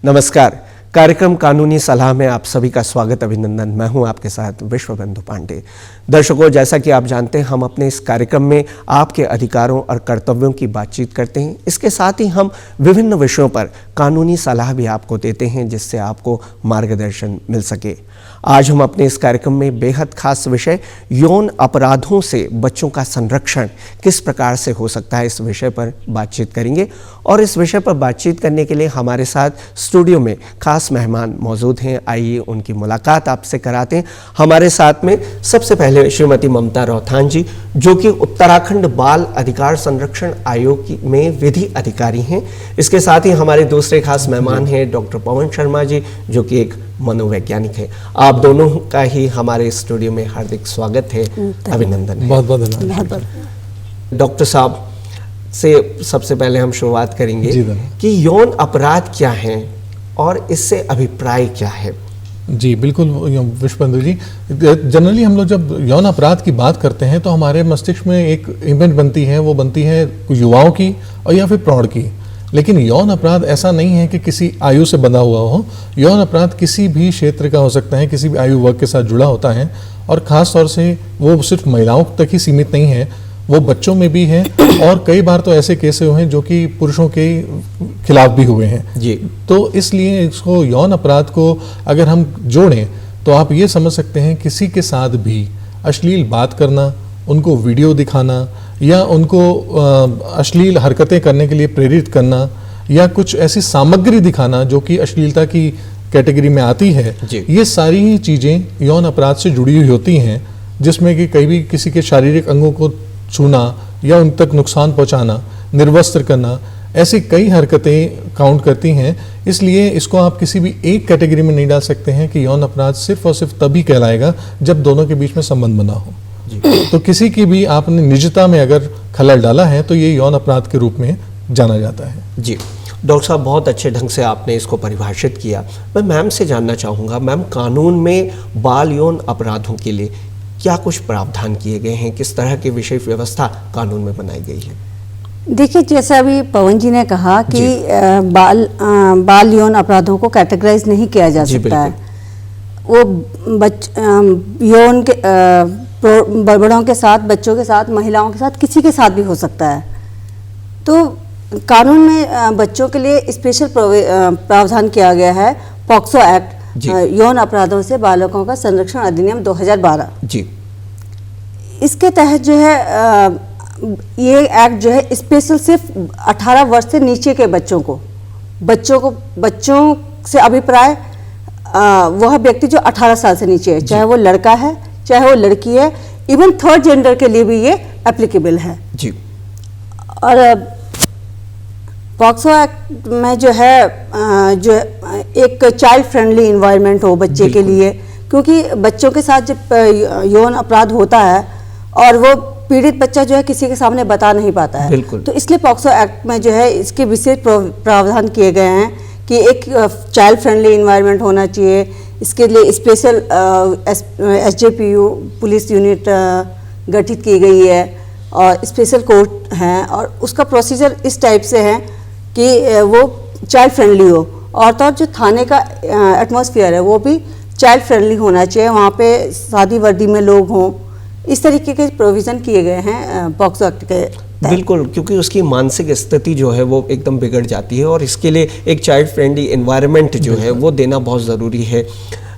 नमस्कार। कार्यक्रम कानूनी सलाह में आप सभी का स्वागत, अभिनंदन। मैं हूं आपके साथ विश्वबंधु पांडे। दर्शकों, जैसा कि आप जानते हैं, हम अपने इस कार्यक्रम में आपके अधिकारों और कर्तव्यों की बातचीत करते हैं। इसके साथ ही हम विभिन्न विषयों पर कानूनी सलाह भी आपको देते हैं, जिससे आपको मार्गदर्शन मिल सके। आज हम अपने इस कार्यक्रम में बेहद खास विषय यौन अपराधों से बच्चों का संरक्षण किस प्रकार से हो सकता है, इस विषय पर बातचीत करेंगे। और इस विषय पर बातचीत करने के लिए हमारे साथ स्टूडियो में खास मेहमान मौजूद हैं। आइए उनकी मुलाकात आपसे कराते हैं। हमारे साथ में सबसे पहले श्रीमती ममता रौथान जी, जो कि उत्तराखंड बाल अधिकार संरक्षण आयोग में विधि अधिकारी हैं। इसके साथ ही हमारे दूसरे खास मेहमान हैं डॉक्टर पवन शर्मा जी, जो कि एक मनोवैज्ञानिक है। आप दोनों का ही हमारे स्टूडियो में हार्दिक स्वागत है, अभिनंदन। बहुत बहुत धन्यवाद। डॉक्टर साहब से सबसे पहले हम शुरुआत करेंगे कि यौन अपराध क्या हैं और इससे अभिप्राय क्या है। जी बिल्कुल विश्वबंधु जी, जनरली हम लोग जब यौन अपराध की बात करते हैं तो हमारे मस्तिष्क में एक इमेज बनती है, वो बनती है युवाओं की और या फिर प्रौढ़ की। लेकिन यौन अपराध ऐसा नहीं है कि किसी आयु से बंधा हुआ हो। यौन अपराध किसी भी क्षेत्र का हो सकता है, किसी भी आयु वर्ग के साथ जुड़ा होता है, और ख़ास तौर से वो सिर्फ महिलाओं तक ही सीमित नहीं है, वो बच्चों में भी है। और कई बार तो ऐसे केस हुए हैं जो कि पुरुषों के खिलाफ भी हुए हैं जी। तो इसलिए इसको यौन अपराध को अगर हम जोड़ें तो आप ये समझ सकते हैं किसी के साथ भी अश्लील बात करना, उनको वीडियो दिखाना या उनको अश्लील हरकतें करने के लिए प्रेरित करना या कुछ ऐसी सामग्री दिखाना जो कि अश्लीलता की कैटेगरी में आती है, ये सारी ही चीज़ें यौन अपराध से जुड़ी हुई होती हैं, जिसमें कि कई भी किसी के शारीरिक अंगों को छूना या उन तक नुकसान पहुंचाना, निर्वस्त्र करना, ऐसी कई हरकतें काउंट करती हैं। इसलिए इसको आप किसी भी एक कैटेगरी में नहीं डाल सकते हैं कि यौन अपराध सिर्फ और सिर्फ तभी कहलाएगा जब दोनों के बीच में संबंध बना हो। तो किसी की भी आपने निजता में अगर खलल डाला है तो ये यौन अपराध के रूप में जाना जाता है। जी डॉक्टर साहब, बहुत अच्छे ढंग से आपने इसको परिभाषित किया। मैं मैम से जानना चाहूँगा, मैम, कानून में बाल यौन अपराधों के लिए क्या कुछ प्रावधान किए गए हैं, किस तरह की विषय व्यवस्था कानून में बनाई गई है? देखिए, जैसा अभी पवन जी ने कहा कि बाल यौन अपराधों को कैटेगराइज नहीं किया जा सकता है। वो यौन के बड़ों के साथ, बच्चों के साथ, महिलाओं के साथ, किसी के साथ भी हो सकता है। तो कानून में बच्चों के लिए स्पेशल प्रावधान किया गया है, पॉक्सो एक्ट, यौन अपराधों से बालकों का संरक्षण अधिनियम 2012 जी। इसके तहत जो है ये एक्ट जो है स्पेशल सिर्फ 18 वर्ष से नीचे के बच्चों से अभिप्राय वह व्यक्ति जो 18 साल से नीचे है, चाहे वो लड़का है चाहे वो लड़की है, इवन थर्ड जेंडर के लिए भी ये एप्लीकेबल है जी। और पॉक्सो एक्ट में जो है जो एक चाइल्ड फ्रेंडली इन्वायरमेंट हो बच्चे के लिए, क्योंकि बच्चों के साथ जब यौन अपराध होता है और वो पीड़ित बच्चा जो है किसी के सामने बता नहीं पाता है, तो इसलिए पॉक्सो एक्ट में जो है इसके विशेष प्रावधान किए गए हैं कि एक चाइल्ड फ्रेंडली इन्वायरमेंट होना चाहिए। इसके लिए स्पेशल SJPU पुलिस यूनिट गठित की गई है और स्पेशल कोर्ट हैं, और उसका प्रोसीजर इस टाइप से है कि वो चाइल्ड फ्रेंडली हो, और तो जो थाने का एटमॉस्फेयर है वो भी चाइल्ड फ्रेंडली होना चाहिए, वहाँ पे सादी वर्दी में लोग हों। इस तरीके के प्रोविज़न किए गए हैं पॉक्सो एक्ट के। बिल्कुल, क्योंकि उसकी मानसिक स्थिति जो है वो एकदम बिगड़ जाती है, और इसके लिए एक चाइल्ड फ्रेंडली एनवायरनमेंट जो है वो देना बहुत ज़रूरी है।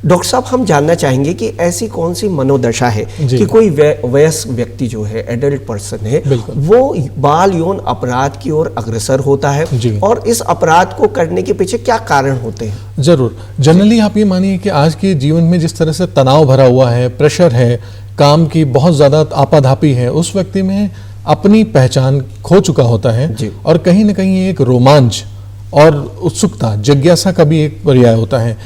डॉक्टर साहब, हम जानना चाहेंगे कि ऐसी कौन सी मनोदशा है कि कोई वयस्क व्यक्ति जो है, एडल्ट पर्सन है, वो बाल यौन अपराध की ओर अग्रसर होता है, और इस अपराध को करने के पीछे क्या कारण होते हैं? जरूर, जनरली आप ये मानिए कि आज के जीवन में जिस तरह से तनाव भरा हुआ है, प्रेशर है, काम की बहुत ज़्यादा आपाधापी है, उस व्यक्ति में अपनी पहचान खो चुका होता है, और कहीं ना कहीं एक रोमांच और उत्सुकता, जिज्ञासा का भी एक पर्याय होता है।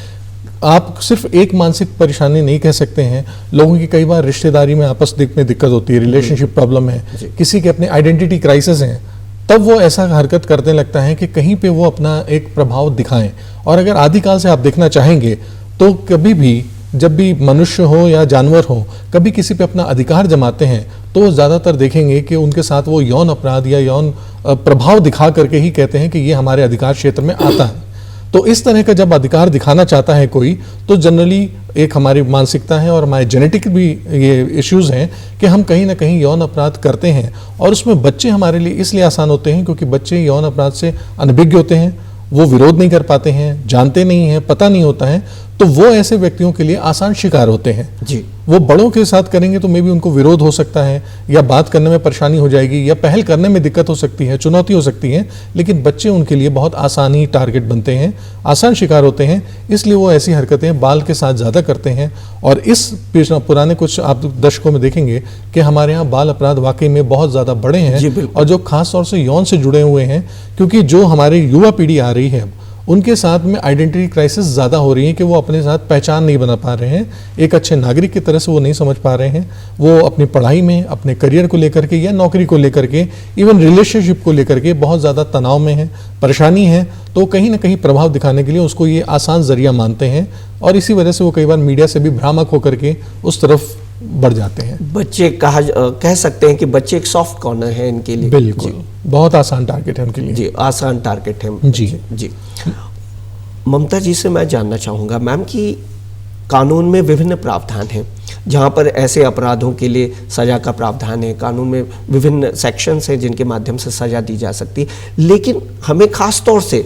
आप सिर्फ एक मानसिक परेशानी नहीं कह सकते हैं, लोगों की कई बार रिश्तेदारी में आपस में दिक्कत होती है, रिलेशनशिप प्रॉब्लम है, किसी के अपने आइडेंटिटी क्राइसिस हैं, तब वो ऐसा हरकत करने लगता है कि कहीं पे वो अपना एक प्रभाव दिखाएं। और अगर आदिकाल से आप देखना चाहेंगे तो कभी भी जब भी मनुष्य हो या जानवर हो, कभी किसी पे अपना अधिकार जमाते हैं तो ज़्यादातर देखेंगे कि उनके साथ वो यौन अपराध या यौन प्रभाव दिखा करके ही कहते हैं कि ये हमारे अधिकार क्षेत्र में आता है। तो इस तरह का जब अधिकार दिखाना चाहता है कोई, तो जनरली एक हमारी मानसिकता है और हमारे जेनेटिक भी ये इश्यूज हैं कि हम कहीं ना कहीं यौन अपराध करते हैं। और उसमें बच्चे हमारे लिए इसलिए आसान होते हैं क्योंकि बच्चे यौन अपराध से अनभिज्ञ होते हैं, वो विरोध नहीं कर पाते हैं, जानते नहीं हैं, पता नहीं होता है, तो वो ऐसे व्यक्तियों के लिए आसान शिकार होते हैं। जी। वो बड़ों के साथ करेंगे तो मे भी उनको विरोध हो सकता है, या बात करने में परेशानी हो जाएगी, या पहल करने में दिक्कत हो सकती है, चुनौती हो सकती है, लेकिन बच्चे उनके लिए बहुत आसान ही टारगेट बनते हैं, आसान शिकार होते हैं, इसलिए वो ऐसी हरकतें बाल के साथ ज़्यादा करते हैं। और इस पुराने कुछ आप दशकों में देखेंगे कि हमारे यहाँ बाल अपराध वाकई में बहुत ज़्यादा बढ़े हैं, और जो खास तौर से यौन से जुड़े हुए हैं, क्योंकि जो हमारे युवा पीढ़ी आ रही है उनके साथ में आइडेंटिटी क्राइसिस ज़्यादा हो रही है कि वो अपने साथ पहचान नहीं बना पा रहे हैं, एक अच्छे नागरिक की तरह से वो नहीं समझ पा रहे हैं। वो अपनी पढ़ाई में, अपने करियर को लेकर के या नौकरी को लेकर के, इवन रिलेशनशिप को लेकर के बहुत ज़्यादा तनाव में है, परेशानी है, तो कहीं ना कहीं प्रभाव दिखाने के लिए उसको ये आसान जरिया मानते हैं, और इसी वजह से वो कई बार मीडिया से भी भ्रामक होकर के उस तरफ बढ़ जाते हैं। बच्चे कह सकते हैं कि बच्चे एक सॉफ्ट कॉर्नर है इनके लिए। बिल्कुल, बहुत आसान टारगेट है उनके लिए। जी, आसान टारगेट है। जी जी। ममता जी से मैं जानना चाहूँगा मैम कि कानून में विभिन्न प्रावधान हैं, जहाँ पर ऐसे अपराधों के लिए सज़ा का प्रावधान है, कानून में विभिन्न सेक्शंस हैं जिनके माध्यम से सज़ा दी जा सकती है, लेकिन हमें खास तौर से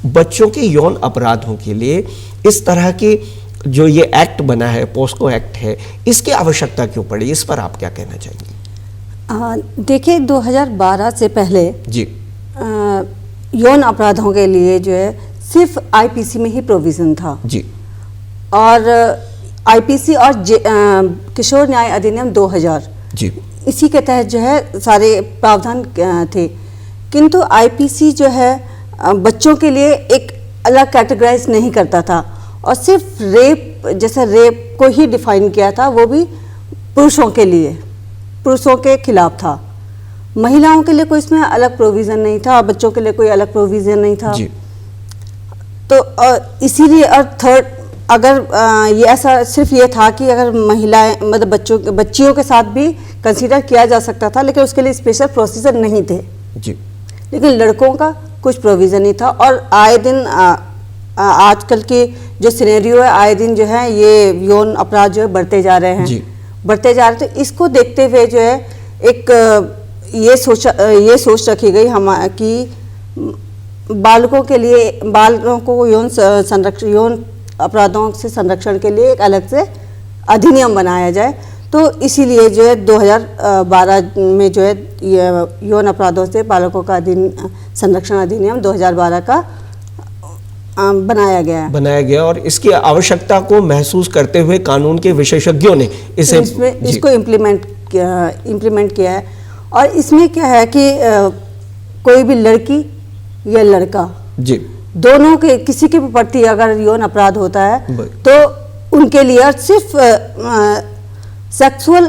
बच्चों के यौन अपराधों के लिए इस तरह की जो ये एक्ट बना है, पोस्को एक्ट है, इसकी आवश्यकता क्यों पड़ी? इस पर आप क्या कहना चाहेंगे? देखिए, 2012 से पहले जी यौन अपराधों के लिए जो है सिर्फ आईपीसी में ही प्रोविज़न था। जी। और आईपीसी और किशोर न्याय अधिनियम 2000, जी, इसी के तहत जो है सारे प्रावधान थे। किंतु आईपीसी जो है बच्चों के लिए एक अलग कैटेगराइज नहीं करता था, और सिर्फ रेप, जैसे रेप को ही डिफाइन किया था, वो भी पुरुषों के लिए, पुरुषों के खिलाफ था। महिलाओं के लिए कोई इसमें अलग प्रोविज़न नहीं था, और बच्चों के लिए कोई अलग प्रोविज़न नहीं था। जी। तो इसीलिए, और थर्ड, अगर ये ऐसा सिर्फ ये था कि अगर महिलाएं, मतलब बच्चियों के साथ भी कंसीडर किया जा सकता था, लेकिन उसके लिए स्पेशल प्रोसीजर नहीं थे। जी। लेकिन लड़कों का कुछ प्रोविज़न नहीं था, और आए दिन आजकल के जो सिनेरियो है, आए दिन जो है ये यौन अपराध जो है बढ़ते जा रहे हैं। जी। बढ़ते जा रहे, तो इसको देखते हुए जो है एक ये सोच रखी गई कि बालकों के लिए, बालकों को यौन अपराधों से संरक्षण के लिए एक अलग से अधिनियम बनाया जाए। तो इसीलिए जो है 2012 में जो है यौन अपराधों से बालकों का संरक्षण अधिनियम 2012 का बनाया गया, और इसकी आवश्यकता को महसूस करते हुए कानून के विशेषज्ञों ने इसको इम्प्लीमेंट किया है। और इसमें क्या है कि कोई भी लड़की या लड़का, जी, दोनों के किसी के प्रति अगर यौन अपराध होता है तो उनके लिए सिर्फ सेक्सुअल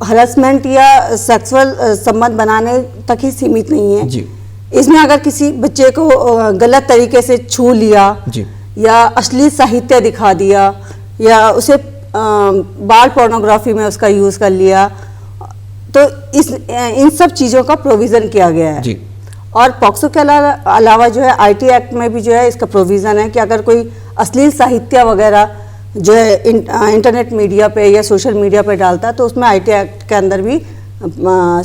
हरासमेंट या सेक्सुअल संबंध बनाने तक ही सीमित नहीं है। जी। इसमें अगर किसी बच्चे को गलत तरीके से छू लिया, जी, या अश्लील साहित्य दिखा दिया, या उसे बाल पोर्नोग्राफी में उसका यूज़ कर लिया, तो इन सब चीज़ों का प्रोविज़न किया गया है। जी। और पॉक्सो के अलावा जो है आईटी एक्ट में भी जो है इसका प्रोविज़न है कि अगर कोई अश्लील साहित्य वगैरह जो है इंटरनेट मीडिया पे या सोशल मीडिया पे डालता है, तो उसमें आईटी एक्ट के अंदर भी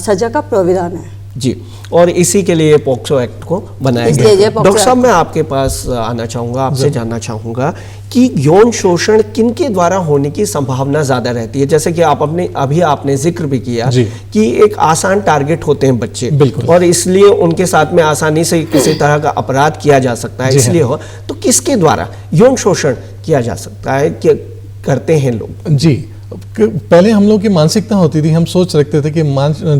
सजा का प्रावधान है। जी, और इसी के लिए पॉक्सो एक्ट को बनाया गया। डॉक्टर साहब, मैं आपके पास आना चाहूँगा, आपसे जानना चाहूँगा कि यौन शोषण किनके द्वारा होने की संभावना ज़्यादा रहती है? जैसे कि अभी आपने जिक्र भी किया कि एक आसान टारगेट होते हैं बच्चे, और इसलिए उनके साथ में आसानी से किसी तरह का अपराध किया जा सकता है, इसलिए हो। तो किसके द्वारा यौन शोषण किया जा सकता है, करते हैं लोग? जी, पहले हम लोग की मानसिकता होती थी, हम सोच रखते थे कि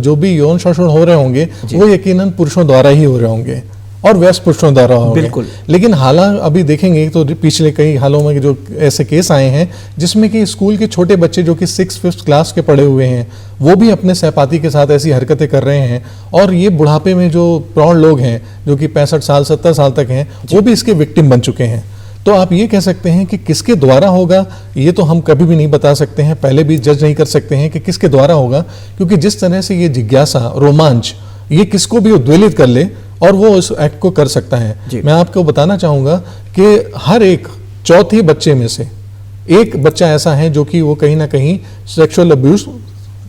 जो भी यौन शोषण हो रहे होंगे वो यकीनन पुरुषों द्वारा ही हो रहे होंगे और वयस्क पुरुषों द्वारा होंगे। बिल्कुल। लेकिन हालांकि अभी देखेंगे तो पिछले कई हालों में जो ऐसे केस आए हैं जिसमें कि स्कूल के छोटे बच्चे जो कि 6th-5th क्लास के पढ़े हुए हैं वो भी अपने सहपाठी के साथ ऐसी हरकतें कर रहे हैं, और ये बुढ़ापे में जो प्रौढ़ लोग हैं जो कि 65 साल 70 साल तक हैं वो भी इसके विक्टिम बन चुके हैं। तो आप ये कह सकते हैं कि किसके द्वारा होगा ये तो हम कभी भी नहीं बता सकते हैं, पहले भी जज नहीं कर सकते हैं कि किसके द्वारा होगा, क्योंकि जिस तरह से ये जिज्ञासा, रोमांच ये किसको भी उद्वेलित कर ले और वो इस एक्ट को कर सकता है। जी। मैं आपको बताना चाहूँगा कि हर एक चौथे बच्चे में से एक बच्चा ऐसा है जो कि वो कहीं ना कहीं सेक्सुअल अब्यूज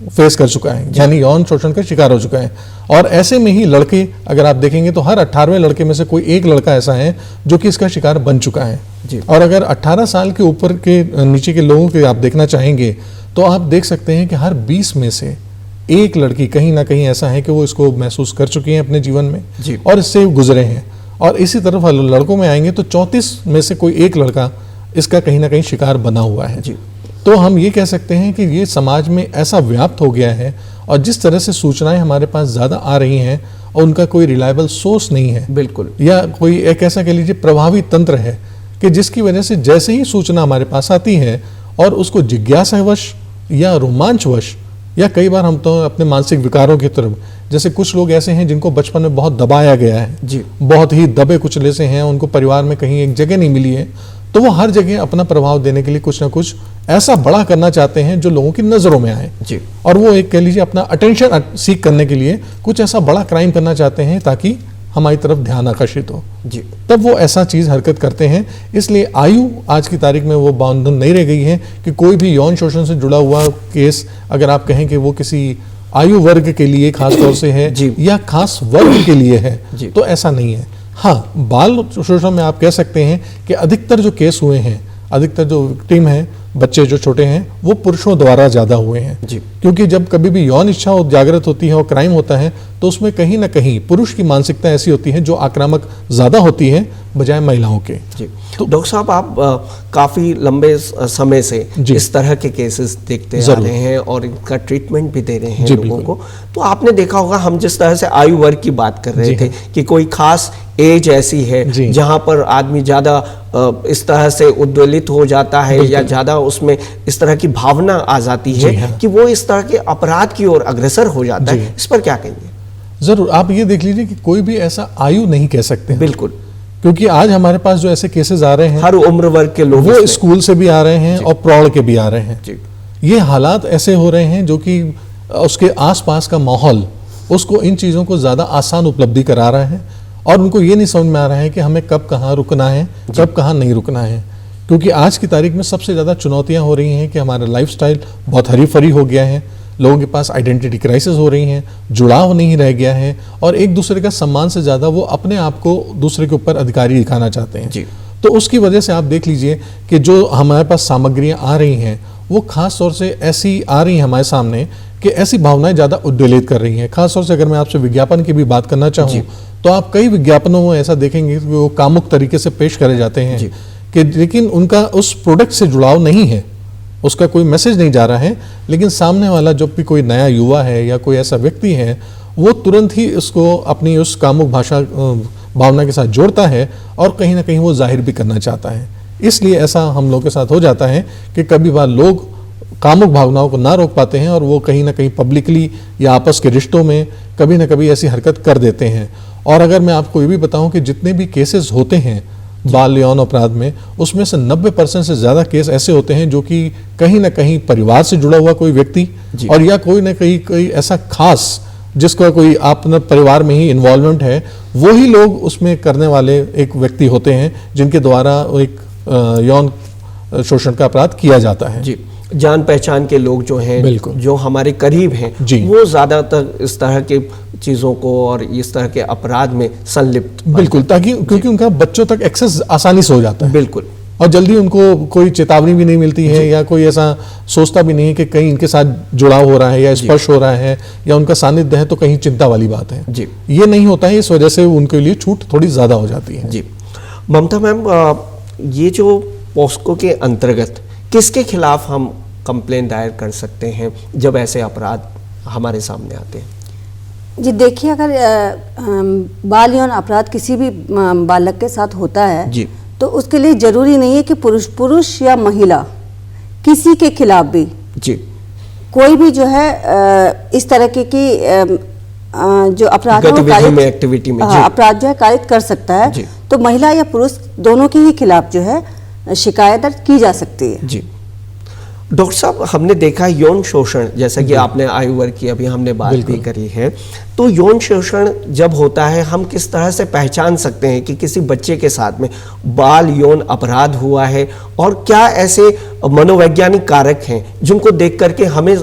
फेस कर चुका है, यानी यौन शोषण का शिकार हो चुका है। और ऐसे में ही लड़के अगर आप देखेंगे तो हर 18वें लड़के में से कोई एक लड़का ऐसा है जो कि इसका शिकार बन चुका है। जी। और अगर 18 साल के ऊपर के नीचे के लोगों के आप देखना चाहेंगे तो आप देख सकते हैं कि हर 20 में से एक लड़की कहीं ना कहीं ऐसा है कि वो इसको महसूस कर चुकी है अपने जीवन में जी। और इससे गुजरे हैं। और इसी तरफ लड़कों में आएंगे तो 34 में से कोई एक लड़का इसका कहीं ना कहीं शिकार बना हुआ है। जी। तो हम ये कह सकते हैं कि ये समाज में ऐसा व्याप्त हो गया है और जिस तरह से सूचनाएं हमारे पास ज़्यादा आ रही हैं और उनका कोई रिलायबल सोर्स नहीं है, बिल्कुल, या कोई एक ऐसा कह लीजिए प्रभावी तंत्र है कि जिसकी वजह से जैसे ही सूचना हमारे पास आती है और उसको जिज्ञासावश या रोमांचवश या कई बार हम तो अपने मानसिक विकारों की तरफ, जैसे कुछ लोग ऐसे हैं जिनको बचपन में बहुत दबाया गया है, जी, बहुत ही दबे कुचले से हैं, उनको परिवार में कहीं एक जगह नहीं मिली है, तो वो हर जगह अपना प्रभाव देने के लिए कुछ ना कुछ ऐसा बड़ा करना चाहते हैं जो लोगों की नजरों में आए। जी। और वो एक कह लीजिए अपना अटेंशन सीख करने के लिए कुछ ऐसा बड़ा क्राइम करना चाहते हैं ताकि हमारी तरफ ध्यान आकर्षित हो, जी, तब वो ऐसा चीज हरकत करते हैं। इसलिए आयु आज की तारीख में वो बंधन नहीं रह गई है कि कोई भी यौन शोषण से जुड़ा हुआ केस अगर आप कहें कि वो किसी आयु वर्ग के लिए खास तौर से है जी। या खास वर्ग के लिए है, जी। तो ऐसा नहीं है। हाँ, बाल शोषण में आप कह सकते हैं कि अधिकतर जो केस हुए हैं, अधिकतर जो विक्टिम हैं, बच्चे जो छोटे हैं, वो पुरुषों द्वारा ज्यादा हुए हैं। जी। क्योंकि जब कभी भी यौन इच्छा जागृत होती है और क्राइम होता है तो उसमें कहीं ना कहीं पुरुष की मानसिकता ऐसी होती है जो आक्रामक ज्यादा होती है बजाय महिलाओं के। जी। तो डॉक्टर साहब, आप काफ़ी लंबे समय से जी। इस तरह के केसेस देखते आ जरूर। रहे हैं और इनका ट्रीटमेंट भी दे रहे हैं जी, लोगों बिल्कुल। को। तो आपने देखा होगा, हम जिस तरह से आयु वर्ग की बात कर रहे जी थे हाँ। कि कोई खास एज ऐसी है जी। जहां पर आदमी ज़्यादा इस तरह से उद्वेलित हो जाता है या ज़्यादा उसमें इस तरह की भावना आ जाती है जी हाँ। कि वो इस तरह के अपराध की ओर अग्रसर हो जाता जी। है। इस पर क्या कहेंगे? जरूर, आप ये देख लीजिए कि कोई भी ऐसा आयु नहीं कह सकते हैं। बिल्कुल, क्योंकि आज हमारे पास जो ऐसे केसेस आ रहे हैं हर उम्र वर्ग के लोग वो इसमें- स्कूल से भी आ रहे हैं और प्रौढ़ के भी आ रहे हैं। जी। ये हालात ऐसे हो रहे हैं जो कि उसके आसपास का माहौल उसको इन चीज़ों को ज़्यादा आसान उपलब्धि करा रहा है और उनको ये नहीं समझ में आ रहा है कि हमें कब कहाँ रुकना है, कब कहाँ नहीं रुकना है। क्योंकि आज की तारीख में सबसे ज़्यादा चुनौतियाँ हो रही हैं कि हमारा लाइफस्टाइल बहुत हरी फरी हो गया है, लोगों के पास आइडेंटिटी क्राइसिस हो रही हैं, जुड़ाव नहीं रह गया है और एक दूसरे का सम्मान से ज़्यादा वो अपने आप को दूसरे के ऊपर अधिकारी दिखाना चाहते हैं। जी। तो उसकी वजह से आप देख लीजिए कि जो हमारे पास सामग्रियाँ आ रही हैं वो खास तौर से ऐसी आ रही हैं हमारे सामने कि ऐसी भावनाएं ज़्यादा उद्वेलित कर रही हैं। खास तौर से अगर मैं आपसे विज्ञापन की भी बात करना चाहूँ तो आप कई विज्ञापनों में ऐसा देखेंगे कि वो कामुक तरीके से पेश करे जाते हैं जी। कि लेकिन उनका उस प्रोडक्ट से जुड़ाव नहीं है, उसका कोई मैसेज नहीं जा रहा है, लेकिन सामने वाला जब भी कोई नया युवा है या कोई ऐसा व्यक्ति है वो तुरंत ही उसको अपनी उस कामुक भावना के साथ जोड़ता है और कहीं ना कहीं वो जाहिर भी करना चाहता है। इसलिए ऐसा हम लोग के साथ हो जाता है कि कभी बार लोग कामुक भावनाओं को ना रोक पाते हैं और वो कहीं ना कहीं पब्लिकली या आपस के रिश्तों में कभी ना कभी ऐसी हरकत कर देते हैं। और अगर मैं आपको ये भी बताऊं कि जितने भी केसेस होते हैं बाल यौन अपराध में, उसमें से 90% से ज़्यादा केस ऐसे होते हैं जो कि कहीं ना कहीं परिवार से जुड़ा हुआ कोई व्यक्ति और या कोई ना कोई ऐसा खास जिसका कोई अपना परिवार में ही इन्वॉल्वमेंट है, वो ही लोग उसमें करने वाले एक व्यक्ति होते हैं जिनके द्वारा एक यौन शोषण का अपराध किया जाता है। जी। जान पहचान के लोग जो हैं, बिल्कुल। जो हमारे करीब हैं, जी। वो ज़्यादातर इस तरह के चीज़ों को और इस तरह के अपराध में संलिप्त। बिल्कुल, ताकि क्योंकि उनका बच्चों तक एक्सेस आसानी से हो जाता है बिल्कुल। और जल्दी उनको कोई चेतावनी भी नहीं मिलती है या कोई ऐसा सोचता भी नहीं है कि कहीं इनके साथ जुड़ाव हो रहा है या स्पर्श हो रहा है या उनका सानिध्य है तो कहीं चिंता वाली बात है। जी। ये नहीं होता है, इस वजह से उनके लिए छूट थोड़ी ज़्यादा हो जाती है। जी। ममता मैम, ये जो पॉस्को के अंतर्गत किसके खिलाफ हम कंप्लेंट दायर कर सकते हैं जब ऐसे अपराध हमारे सामने आते हैं? जी देखिए, अगर बाल यौन अपराध किसी भी बालक के साथ होता है जी। तो उसके लिए जरूरी नहीं है कि पुरुष या महिला, किसी के खिलाफ भी जी। कोई भी जो है इस तरह की जो अपराध है वो गतिविधि में, एक्टिविटी में, जी। अपराध जो है कारित कर सकता है। जी। तो महिला या पुरुष दोनों के ही खिलाफ जो है शिकायत दर्ज की जा सकती है। जी। डॉक्टर साहब, हमने देखा है यौन शोषण, जैसा कि आपने आयु वर्ग की अभी हमने बात भी करी है, तो यौन शोषण जब होता है हम किस तरह से पहचान सकते हैं कि किसी बच्चे के साथ में बाल यौन अपराध हुआ है, और क्या ऐसे मनोवैज्ञानिक कारक हैं जिनको देख करके हमें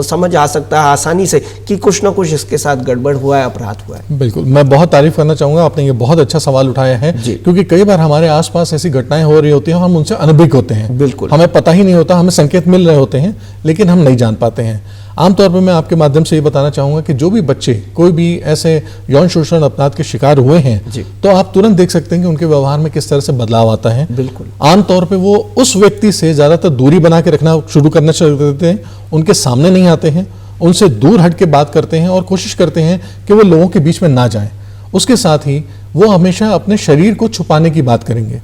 समझ आ सकता है आसानी से कि कुछ ना कुछ इसके साथ गड़बड़ हुआ है, अपराध हुआ है? बिल्कुल, मैं बहुत तारीफ करना चाहूंगा, आपने ये बहुत अच्छा सवाल उठाया है, क्योंकि कई बार हमारे आसपास ऐसी घटनाएं हो रही होती हैं, हम उनसे अनभिज्ञ होते हैं। बिल्कुल, हमें पता ही नहीं होता, हमें संकेत मिल रहे होते हैं लेकिन हम नहीं जान पाते हैं। आमतौर पर मैं आपके माध्यम से ये बताना चाहूंगा कि जो भी बच्चे कोई भी ऐसे यौन शोषण अपराध के शिकार हुए हैं, तो आप तुरंत देख सकते हैं कि उनके व्यवहार में किस तरह से बदलाव आता है। बिल्कुल, आमतौर पे वो उस व्यक्ति से ज्यादातर दूरी बना के रखना शुरू करना शुरू कर देते हैं, उनके सामने नहीं आते हैं, उनसे दूर हट के बात करते हैं और कोशिश करते हैं कि वो लोगों के बीच में ना जाएं। उसके साथ ही वो हमेशा अपने शरीर को छुपाने की बात करेंगे।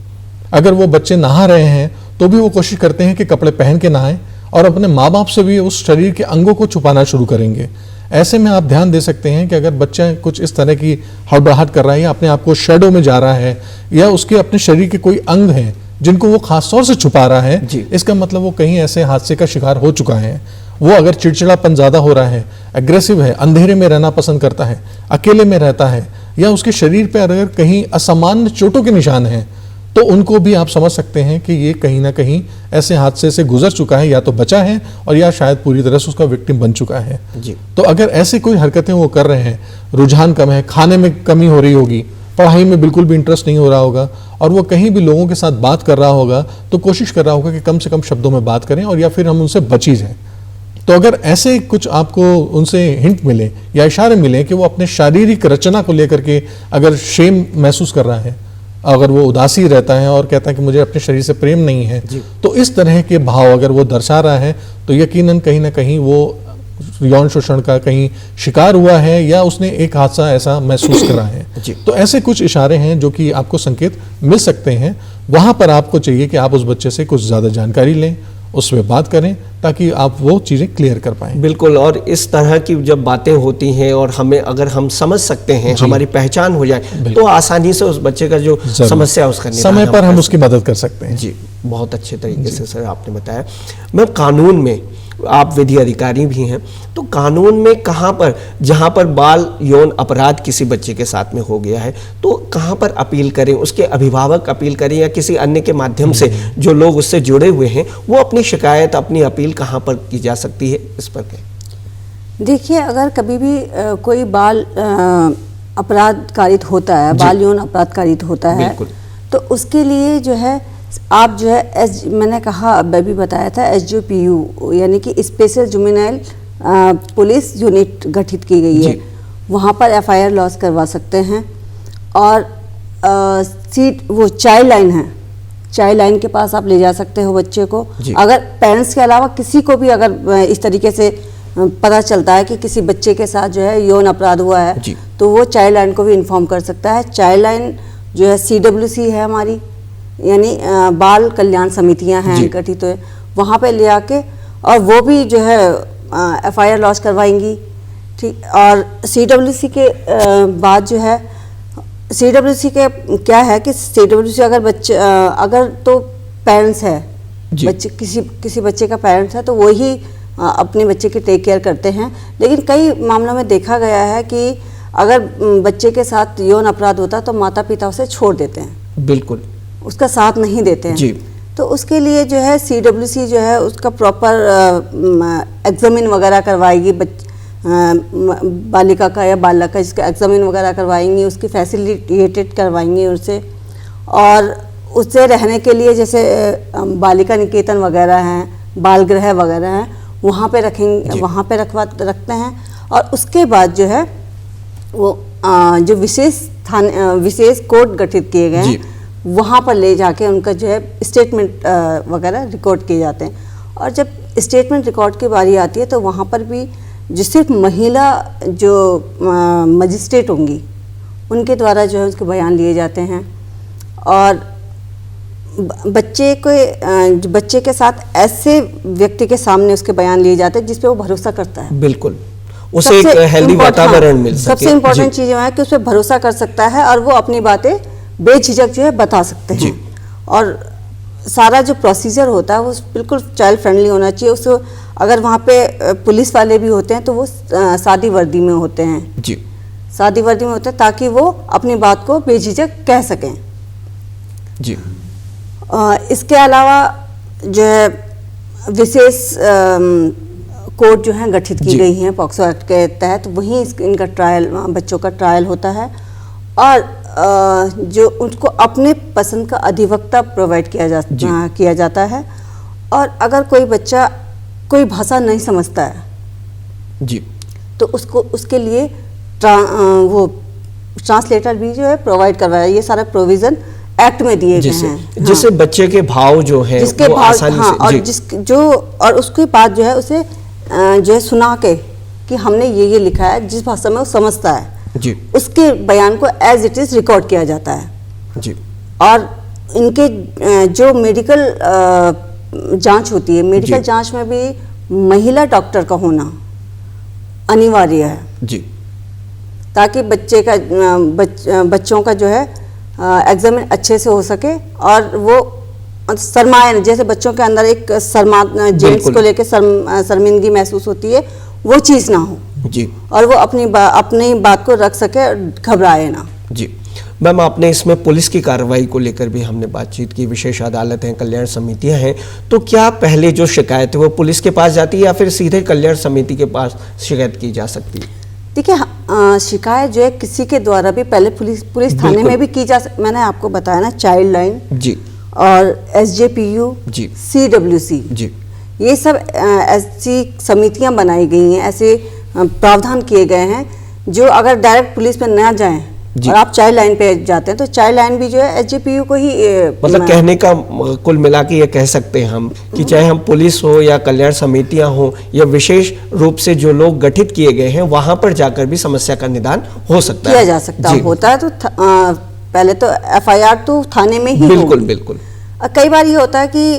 अगर वो बच्चे नहा रहे हैं तो भी वो कोशिश करते हैं कि कपड़े पहन के नहाएं, और अपने माँ बाप से भी उस शरीर के अंगों को छुपाना शुरू करेंगे। ऐसे में आप ध्यान दे सकते हैं कि अगर बच्चा कुछ इस तरह की हड़बड़ाहट कर रहा है या अपने आप को शैडो में जा रहा है, या उसके अपने शरीर के कोई अंग हैं जिनको वो खास तौर से छुपा रहा है, इसका मतलब वो कहीं ऐसे हादसे का शिकार हो चुका है। वो अगर चिड़चिड़ापन ज्यादा हो रहा है, एग्रेसिव है, अंधेरे में रहना पसंद करता है, अकेले में रहता है, या उसके शरीर पर अगर कहीं असामान्य चोटों के निशान हैं, तो उनको भी आप समझ सकते हैं कि ये कहीं ना कहीं ऐसे हादसे से गुजर चुका है, या तो बचा है और या शायद पूरी तरह से उसका विक्टिम बन चुका है। तो अगर ऐसे कोई हरकतें वो कर रहे हैं, रुझान कम है, खाने में कमी हो रही होगी, पढ़ाई में बिल्कुल भी इंटरेस्ट नहीं हो रहा होगा, और वो कहीं भी लोगों के साथ बात कर रहा होगा तो कोशिश कर रहा होगा कि कम से कम शब्दों में बात करें, और या फिर हम उनसे बची जाएं। तो अगर ऐसे कुछ आपको उनसे हिंट मिले या इशारे मिले कि वो अपने शारीरिक रचना को लेकर के अगर शेम महसूस कर रहा है, अगर वो उदासी रहता है और कहता है कि मुझे अपने शरीर से प्रेम नहीं है, तो इस तरह के भाव अगर वो दर्शा रहा है तो यकीनन कहीं ना कहीं वो यौन शोषण का कहीं शिकार हुआ है, या उसने एक हादसा ऐसा महसूस करा है। तो ऐसे कुछ इशारे हैं जो कि आपको संकेत मिल सकते हैं। वहां पर आपको चाहिए कि आप उस बच्चे से कुछ ज्यादा जानकारी लें, उसमें बात करें, ताकि आप वो चीज़ें क्लियर कर पाएं। बिल्कुल, और इस तरह की जब बातें होती हैं और हमें अगर हम समझ सकते हैं, हमारी पहचान हो जाए, तो आसानी से उस बच्चे का जो समस्या उसका समय पर हम उसकी मदद कर सकते हैं। जी, बहुत अच्छे तरीके से सर आपने बताया। मैं कानून में, आप विधि अधिकारी भी हैं, तो कानून में कहाँ पर, जहाँ पर बाल यौन अपराध किसी बच्चे के साथ में हो गया है, तो कहाँ पर अपील करें, उसके अभिभावक अपील करें या किसी अन्य के माध्यम से जो लोग उससे जुड़े हुए हैं वो अपनी शिकायत, अपनी अपील कहाँ पर की जा सकती है, इस पर कहें? देखिए, अगर कभी भी कोई बाल अपराध कारित होता है, बाल यौन अपराध कारित होता है, तो उसके लिए जो है आप जो है मैंने कहा, अभी बताया था, SJPU यानी कि स्पेशल जुवेनाइल पुलिस यूनिट गठित की गई है। वहाँ पर FIR लॉन्च करवा सकते हैं, और वो चाइल्ड लाइन है, चाइल्ड लाइन के पास आप ले जा सकते हो बच्चे को। अगर पेरेंट्स के अलावा किसी को भी अगर इस तरीके से पता चलता है कि किसी बच्चे के साथ जो है यौन अपराध हुआ है, तो वो चाइल्ड लाइन को भी इन्फॉर्म कर सकता है। चाइल्ड लाइन जो है CWC है हमारी, यानी बाल कल्याण समितियां हैं गठित, तो वहाँ पे ले आके, और वो भी जो है FIR लॉन्च करवाएंगी। ठीक, और CWC के बाद जो है, CWC के क्या है कि CWC अगर बच्चे अगर तो पेरेंट्स है, बच्चे किसी बच्चे का पेरेंट्स है, तो वो ही अपने बच्चे की टेक केयर करते हैं। लेकिन कई मामलों में देखा गया है कि अगर बच्चे के साथ यौन अपराध होता है तो माता पिता उसे छोड़ देते हैं, बिल्कुल उसका साथ नहीं देते हैं। जी। तो उसके लिए जो है CWC जो है उसका प्रॉपर एग्जामिन वगैरह करवाएगी, बालिका का या बालक का, जिसका एग्जामिन वगैरह करवाएंगी, उसकी फैसिलिटेटेड करवाएंगी उनसे, और उससे रहने के लिए जैसे बालिका निकेतन वगैरह हैं, बाल गृह वगैरह हैं, वहाँ पे रखेंगे, वहाँ पे रखते हैं। और उसके बाद जो है वो जो विशेष कोर्ट गठित किए गए हैं, वहाँ पर ले जाके उनका जो है स्टेटमेंट वगैरह रिकॉर्ड किए जाते हैं। और जब स्टेटमेंट रिकॉर्ड की बारी आती है तो वहाँ पर भी जो सिर्फ महिला जो मजिस्ट्रेट होंगी उनके द्वारा जो है उसके बयान लिए जाते हैं, और बच्चे के साथ ऐसे व्यक्ति के सामने उसके बयान लिए जाते हैं जिस पे वो भरोसा करता है। बिल्कुल, उसे एक हेल्दी वातावरण मिल सके। सबसे इम्पोर्टेंट चीज़ है कि उस पर भरोसा कर सकता है और वो अपनी बातें बेझिझक जो है बता सकते हैं। और सारा जो प्रोसीजर होता है वो बिल्कुल चाइल्ड फ्रेंडली होना चाहिए। उसको अगर वहाँ पे पुलिस वाले भी होते हैं तो वो सादी वर्दी में होते हैं जी, सादी वर्दी में होते हैं, ताकि वो अपनी बात को बेझिझक कह सकें। जी, इसके अलावा जो है विशेष कोर्ट जो है गठित की जी। गई हैं पॉक्सो एक्ट के तहत, वहीं इनका ट्रायल, बच्चों का ट्रायल होता है और जो उनको अपने पसंद का अधिवक्ता प्रोवाइड किया जाता है। और अगर कोई बच्चा कोई भाषा नहीं समझता है जी, तो उसको उसके लिए वो ट्रांसलेटर भी जो है प्रोवाइड करवाया। ये सारा प्रोविजन एक्ट में दिए गए हैं। जिससे बच्चे के भाव जो है जिसके वो भाव, आसानी हाँ, से और उसके बाद जो है उसे जो है सुना के कि हमने ये लिखा है, जिस भाषा में वो समझता है जी, उसके बयान को एज इट इज रिकॉर्ड किया जाता है। जी, और इनके जो मेडिकल जांच होती है, मेडिकल जी। जांच में भी महिला डॉक्टर का होना अनिवार्य है, जी, ताकि बच्चों का जो है एग्जामिन अच्छे से हो सके और वो शर्माए, जैसे बच्चों के अंदर एक जेंट्स को लेकर शर्मिंदगी महसूस होती है, वो चीज़ ना हो जी, और वो अपनी बात को रख सके, घबराए ना। जी। मैम, आपने इसमें पुलिस की कार्रवाई को लेकर भी हमने बातचीत की। विशेष अदालत हैं, कल्याण समितियां हैं, तो क्या पहले जो शिकायत है वो पुलिस के पास जाती है या फिर सीधे कल्याण समिति के पास शिकायत की जा सकती है? देखिए, शिकायत जो है किसी के द्वारा भी पहले पुलिस थाने में भी की मैंने आपको बताया ना, चाइल्ड लाइन जी, और SJPU, जी, CWC, जी, ये सब ऐसी समितियां बनाई गई हैं, ऐसे प्रावधान किए गए हैं जो अगर डायरेक्ट पुलिस में ना जाएं और आप चाइल्ड लाइन पे जाते हैं तो चाइल्ड लाइन भी जो है SJPU को ही मतलब कहने का कुल मिला के ये कह सकते हैं हम कि चाहे हम पुलिस हो या कल्याण समितियां हो या विशेष रूप से जो लोग गठित किए गए हैं वहां पर जाकर भी समस्या का निदान हो सकता है, किया जा सकता है। होता है तो पहले तो FIR तो थाने में ही बिल्कुल होगी। बिल्कुल। कई बार ये होता है कि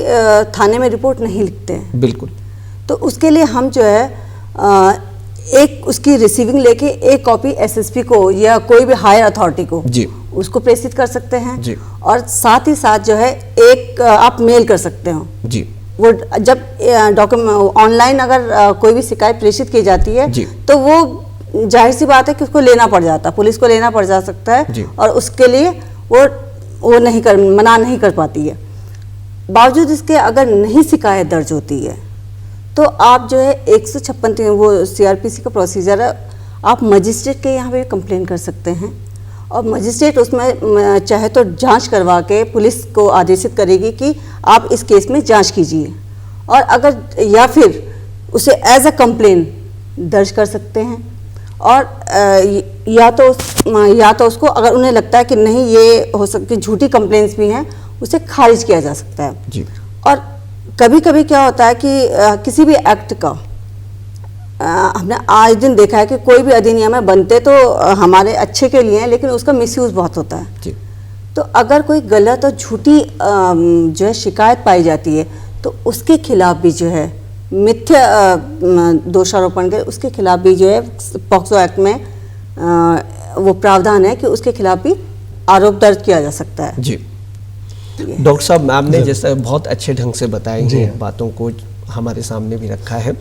थाने में रिपोर्ट नहीं लिखते हैं, बिल्कुल, तो उसके लिए हम जो है एक उसकी रिसीविंग लेके एक कॉपी SSP को या कोई भी हायर अथॉरिटी को जी, उसको प्रेषित कर सकते हैं जी, और साथ ही साथ जो है एक आप मेल कर सकते हो। जी, वो जब डॉक्यूमेंट ऑनलाइन अगर कोई भी शिकायत प्रेषित की जाती है जी, तो वो जाहिर सी बात है कि उसको लेना पड़ जाता है, पुलिस को लेना पड़ जा सकता है जी। और उसके लिए वो मना नहीं कर पाती है। बावजूद इसके अगर नहीं शिकायत दर्ज होती है तो आप जो है 156 वो CRPC का प्रोसीजर है, आप मजिस्ट्रेट के यहाँ पे कंप्लेन कर सकते हैं और मजिस्ट्रेट उसमें चाहे तो जांच करवा के पुलिस को आदेशित करेगी कि आप इस केस में जांच कीजिए, और अगर या फिर उसे एज अ कंप्लेन दर्ज कर सकते हैं और या तो उसको अगर उन्हें लगता है कि नहीं ये हो सकती झूठी कंप्लेंट्स भी हैं, उसे खारिज किया जा सकता है। जी। और कभी कभी क्या होता है कि किसी भी एक्ट का हमने आज दिन देखा है कि कोई भी अधिनियम है बनते तो हमारे अच्छे के लिए हैं, लेकिन उसका मिसयूज बहुत होता है। जी। तो अगर कोई गलत और झूठी जो है शिकायत पाई जाती है तो उसके खिलाफ भी जो है मिथ्या दोषारोपण के उसके खिलाफ भी जो है पॉक्सो एक्ट में वो प्रावधान है कि उसके खिलाफ भी आरोप दर्ज किया जा सकता है। जी। डॉक्टर साहब, आपने जैसे बहुत अच्छे ढंग से बताई हैं बातों को, हमारे सामने भी रखा है।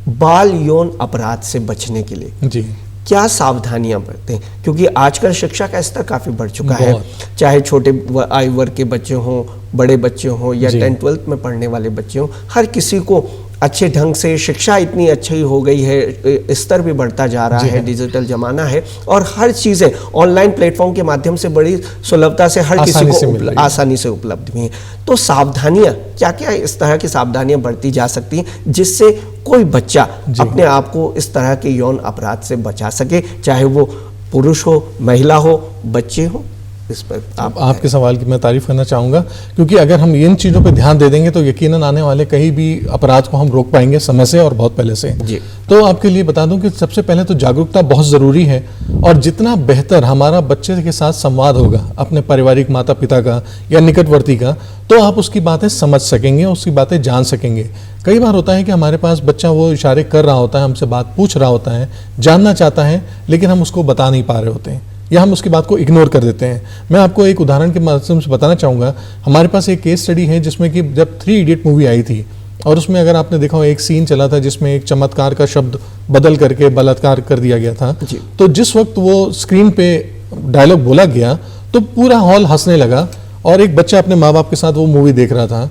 बाल यौन अपराध से बचने के लिए जी क्या सावधानियां बरतें, क्योंकि आजकल शिक्षा का स्तर काफी बढ़ चुका है, चाहे छोटे आयु वर्ग के बच्चे हों, बड़े बच्चे हों या 10th-12th में पढ़ने वाले बच्चे हों, हर किसी को अच्छे ढंग से शिक्षा इतनी अच्छी हो गई है, स्तर भी बढ़ता जा रहा है, डिजिटल जमाना है और हर चीज़ें ऑनलाइन प्लेटफॉर्म के माध्यम से बड़ी सुलभता से हर किसी को आसानी से उपलब्ध भी हैं। तो सावधानियां क्या क्या इस तरह की सावधानियां बरती जा सकती हैं जिससे कोई बच्चा अपने आप को इस तरह के यौन अपराध से बचा सके, चाहे वो पुरुष हो, महिला हो, बच्चे हो? इस पर आपके सवाल की मैं तारीफ करना चाहूँगा, क्योंकि अगर हम इन चीज़ों पे ध्यान दे देंगे तो यकीनन आने वाले कहीं भी अपराध को हम रोक पाएंगे समय से और बहुत पहले से। जी। तो आपके लिए बता दूं कि सबसे पहले तो जागरूकता बहुत ज़रूरी है, और जितना बेहतर हमारा बच्चे के साथ संवाद होगा अपने पारिवारिक माता पिता का या निकटवर्ती का, तो आप उसकी बातें समझ सकेंगे, उसकी बातें जान सकेंगे। कई बार होता है कि हमारे पास बच्चा वो इशारे कर रहा होता है, हमसे बात पूछ रहा होता है, जानना चाहता है, लेकिन हम उसको बता नहीं पा रहे होते हैं। या हम उसकी बात को इग्नोर कर देते हैं। मैं आपको एक उदाहरण के माध्यम से बताना चाहूँगा। हमारे पास एक केस स्टडी है जिसमें कि जब 3 इडियट मूवी आई थी और उसमें अगर आपने देखा हो एक सीन चला था जिसमें एक चमत्कार का शब्द बदल करके बलात्कार कर दिया गया था। तो जिस वक्त वो स्क्रीन पे डायलॉग बोला गया तो पूरा हॉल हंसने लगा और एक बच्चा अपने माँ बाप के साथ वो मूवी देख रहा था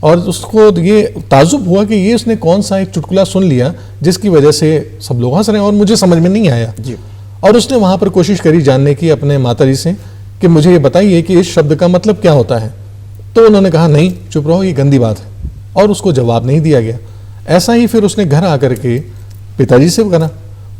और उसको ये ताजुब हुआ कि ये उसने कौन सा एक चुटकुला सुन लिया जिसकी वजह से सब लोग हंस रहे हैं और मुझे समझ में नहीं आया। और उसने वहां पर कोशिश करी जानने की अपने माताजी से कि मुझे ये बताइए कि इस शब्द का मतलब क्या होता है। तो उन्होंने कहा नहीं चुप रहो, ये गंदी बात है, और उसको जवाब नहीं दिया गया। ऐसा ही फिर उसने घर आकर के पिताजी से करा,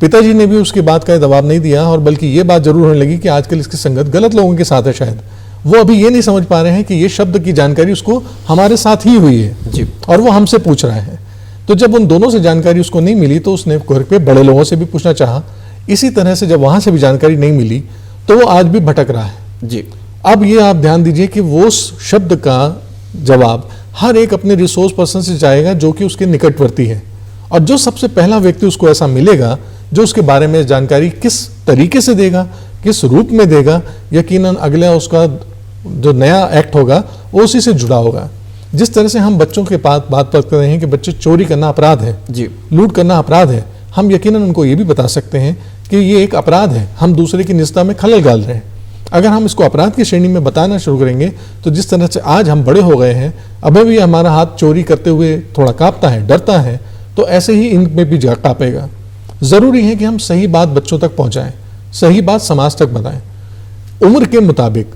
पिताजी ने भी उसकी बात का जवाब नहीं दिया और बल्कि ये बात जरूर होने लगी कि आजकल इसकी संगत गलत लोगों के साथ है, शायद वो अभी ये नहीं समझ पा रहे हैं कि ये शब्द की जानकारी उसको हमारे साथ ही हुई है जी। और वो हमसे पूछ रहा है। तो जब उन दोनों से जानकारी उसको नहीं मिली तो उसने घर पे बड़े लोगों से भी पूछना चाहा। इसी तरह से जब वहां से भी जानकारी नहीं मिली तो वो आज भी भटक रहा है जी। अब ये आप ध्यान दीजिए कि वो शब्द का जवाब हर एक अपने रिसोर्स पर्सन से चाहेगा जो कि उसके निकटवर्ती है, और जो सबसे पहला व्यक्ति उसको ऐसा मिलेगा जो उसके बारे में जानकारी किस तरीके से देगा, किस रूप में देगा, यकीनन अगला उसका जो नया एक्ट होगा वो उसी से जुड़ा होगा। जिस तरह से हम बच्चों के बात करते हैं कि बच्चे चोरी करना अपराध है जी, लूट करना अपराध है, हम यकीनन उनको ये भी बता सकते हैं कि ये एक अपराध है, हम दूसरे की निजता में खलल डाल रहे हैं। अगर हम इसको अपराध की श्रेणी में बताना शुरू करेंगे तो जिस तरह से आज हम बड़े हो गए हैं, अभी भी हमारा हाथ चोरी करते हुए थोड़ा कांपता है, डरता है, तो ऐसे ही इनमें भी कांपेगा। जरूरी है कि हम सही बात बच्चों तक पहुंचाएं, सही बात समाज तक बताएं। उम्र के मुताबिक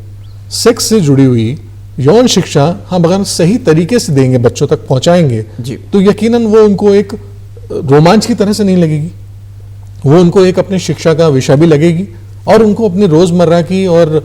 सेक्स से जुड़ी हुई यौन शिक्षा हम अगर सही तरीके से देंगे, बच्चों तक पहुंचाएंगे तो यकीनन वो उनको एक रोमांच की तरह से नहीं लगेगी, वो उनको एक अपनी शिक्षा का विषय भी लगेगी और उनको अपनी रोजमर्रा की और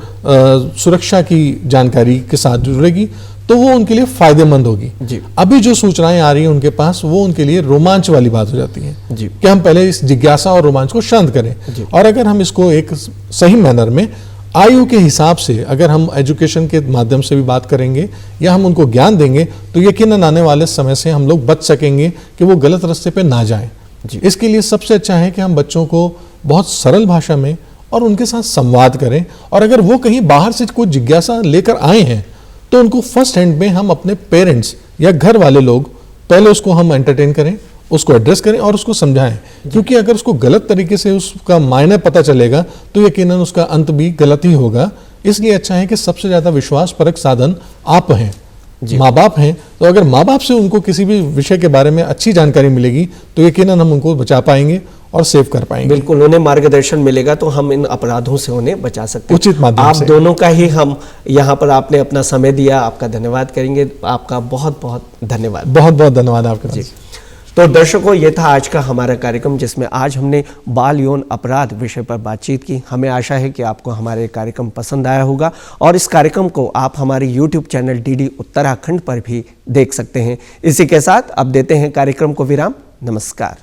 सुरक्षा की जानकारी के साथ जुड़ेगी, तो वो उनके लिए फायदेमंद होगी जी। अभी जो सूचनाएं आ रही हैं उनके पास, वो उनके लिए रोमांच वाली बात हो जाती है जी। कि हम पहले इस जिज्ञासा और रोमांच को शांत करें, और अगर हम इसको एक सही मैनर में आयु के हिसाब से अगर हम एजुकेशन के माध्यम से भी बात करेंगे या हम उनको ज्ञान देंगे तो यकीनन आने वाले समय से हम लोग बच सकेंगे कि वो गलत रास्ते पे ना जाएं। इसके लिए सबसे अच्छा है कि हम बच्चों को बहुत सरल भाषा में और उनके साथ संवाद करें, और अगर वो कहीं बाहर से कोई जिज्ञासा लेकर आए हैं तो उनको फर्स्ट हैंड में हम अपने पेरेंट्स या घर वाले लोग पहले उसको हम एंटरटेन करें, उसको एड्रेस करें और उसको समझाएं, क्योंकि अगर उसको गलत तरीके से उसका मायने पता चलेगा तो यकीनन उसका अंत भी गलत ही होगा। इसलिए अच्छा है कि सबसे ज्यादा विश्वास परक साधन आप हैं, माँ बाप हैं, तो अगर माँ बाप से उनको किसी भी विषय के बारे में अच्छी जानकारी मिलेगी तो यकीनन हम उनको बचा पाएंगे और सेव कर पाएंगे। बिल्कुल, उन्हें मार्गदर्शन मिलेगा तो हम इन अपराधों से उन्हें बचा सकते हैं उचित माध्यम आप से। दोनों का ही हम यहाँ पर आपने अपना समय दिया, आपका धन्यवाद करेंगे। आपका बहुत बहुत धन्यवाद। बहुत बहुत धन्यवाद आपका जी। तो दर्शकों, ये था आज का हमारा कार्यक्रम जिसमें आज हमने बाल यौन अपराध विषय पर बातचीत की। हमें आशा है कि आपको हमारे कार्यक्रम पसंद आया होगा, और इस कार्यक्रम को आप हमारे YouTube चैनल DD उत्तराखंड पर भी देख सकते हैं। इसी के साथ अब देते हैं कार्यक्रम को विराम। नमस्कार।